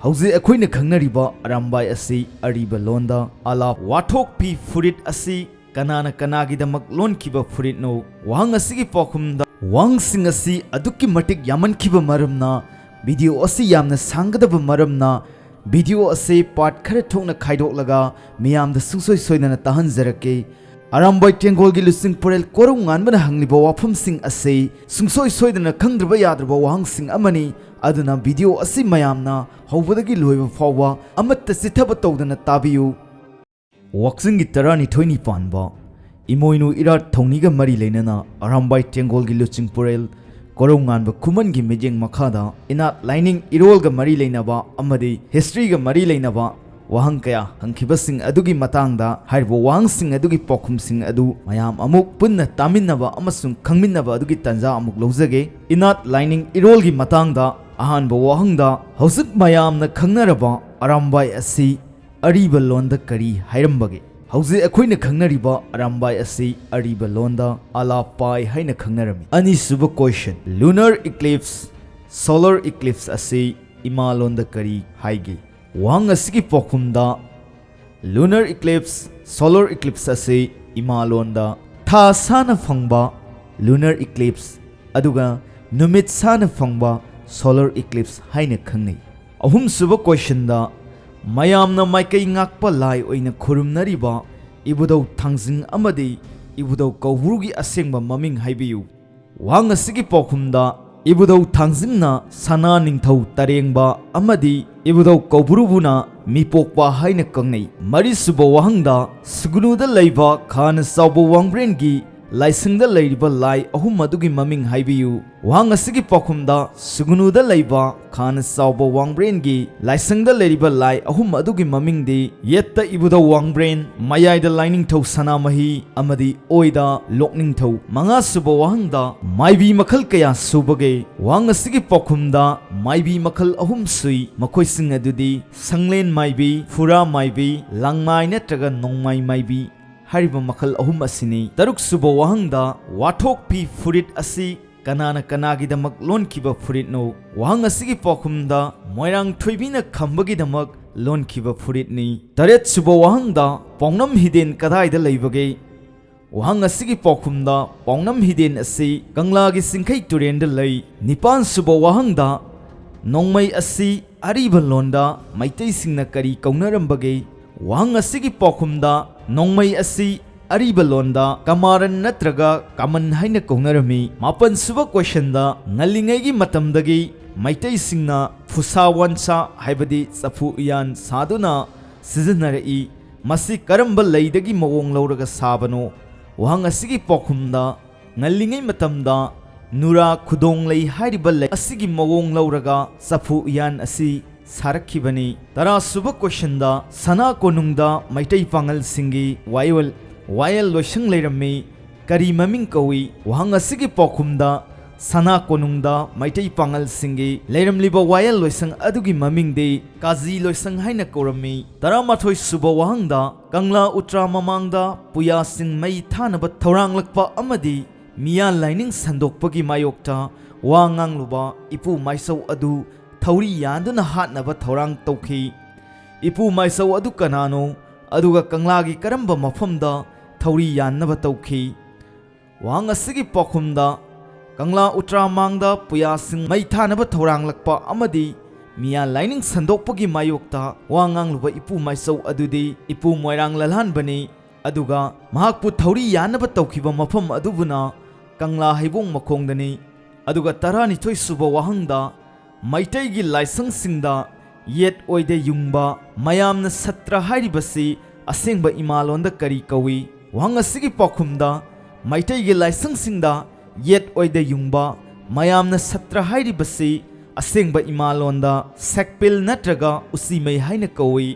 Hauze akoina khangnariba arambai asi ariba londa alap wathok pi furit asi kanana kanagidamak lonkiba furit no wahang asigi paokhumda wahngsing asi aduki matik yamankiba maramna video asi yamna sanggadaba maramna video asi part khara thokna khaidoklaga miyamda sungsoi soidana tahanjarake arambai tengolgi lusing porel korong nganbana hangliba wafamsing asi sungsoi soidana khangdraba yadraba wahngsing amani aduna video asi mayamna hobadagi loiba fawwa amatta sithaba tawdana tabiyu waksingi tarani thoini panba imoinu irat thongniga mari leinana arambai tengolgi lusing porel korong nganba kumangi mejeng makhada inat lining irolga mari leinaba amadi history ga mari leinaba wahang kaya hangkhibasing adugi matangda haibo wahngsing adugi paokhumsing adu mayam amuk punna taminaba amasung khangminnaba adugi tanja amuk lojage inat lining irolgi matangda ahanba wahangda hausuk mayamna khangnaraba arambai asi ariba londa kari hairambage hauze akoina khangnariba arambai asi ariba londa alapai haina khangnarami ani suba question lunar eclipse solar eclipse asi ima londa kari haige wahang asigi paokhumda lunar eclipse solar eclipse asi ima londa tha sana phangba lunar eclipse aduga numit sana phangba solar eclipse haina khangnai ahum suba question da mayamna maikai ngakpa lai oina khurumnariba ibudau thangjing amadi ibudau kawrugi asengba maming haibiyu wahang asigi paokhumda ibudau thangjingna sana ningthau tarengba amadi ibudau kawburubuna mipokpa haina kangnai mari suba wahangda sugunuda leiba khana saubo wangbrengi laisingda leiriba lai ahum adugi maming haibiyu wahang asigi paokhumda sugunuda leiba khana saubo wangbrengi laisingda leiriba lai ahum adugi mamingdi yetta ibuda wangbren mayaida lining thau sana mahi amadi oida lokning thau manga suba wahangda maibi makhal kaya subage wahang asigi paokhumda maibi makhal ahum sui makoising adudi sanglen maibi fura maibi langmai natraga nongmai maibi hariba makhal ahum asini taruk suba wahangda wathok pi furit asi kanana kanagidamak lonkiba furit no wahang asigi paokhumda moirang thoibina khambagi-damak lonkiba furit ni taret suba wahangda pawnam hiden kadaida leibage wahang asigi paokhumda pawnam hiden asi kanglagi singkhai turenda lei nipan suba wahangda nongmai asi ariba londa maitai singna kari kaunarambage wahang asigi paokhumda nongmai asi ariba londa kamaran natraga kaman haina kaunarami mapan suba question da ngalingai gi matamdagi maitai singna phusa wansa haibadi chafu yan saduna sizinnarai masi karamba leidagi mawong lauraga sabano wahang asigi paokhumda ngalingai matamda nura khudong lei hariba lei asigi mawong lauraga chafu yan asi sarakibani tara suba question da sana konungda maitai pangal singi wayal loisang leirami kari maming kawi wahang asigi paokhumda sana konungda maitai pangal singi leiramliba wayal loisang adugi maming de kazi loisang haina korami tara mathoi suba wahangda kangla utra mamangda puya sing mai thanaba thauranglakpa amadi miya lining sandokpagi mayokta wangang luba ipu maisau adu thauri yanduna hatnaba thorang tauki ipu maisau adu kanano aduga kanglagi karamba mafamda thauri yannaba tauki wahang asigi paokhumda kangla utra mangda puyasing mai thanaba thauranglakpa amadi miya lining sandokpagi mayokta wangang luba ipu maisau adudi ipu moirang lalhanbani aduga mahakpu thauri yannaba taukiba mafam adubuna kangla haibong makhongdani aduga tarani thoi suba wahangda maitai gi laisang singda yet oide yungba mayamna satra hairibasi asengba imalonda kari kawi wahang asigi paokhumda maitai gi laisang singda yet oide yungba mayamna satra hairibasi asengba imalonda sekpil natraga usimai haina kawi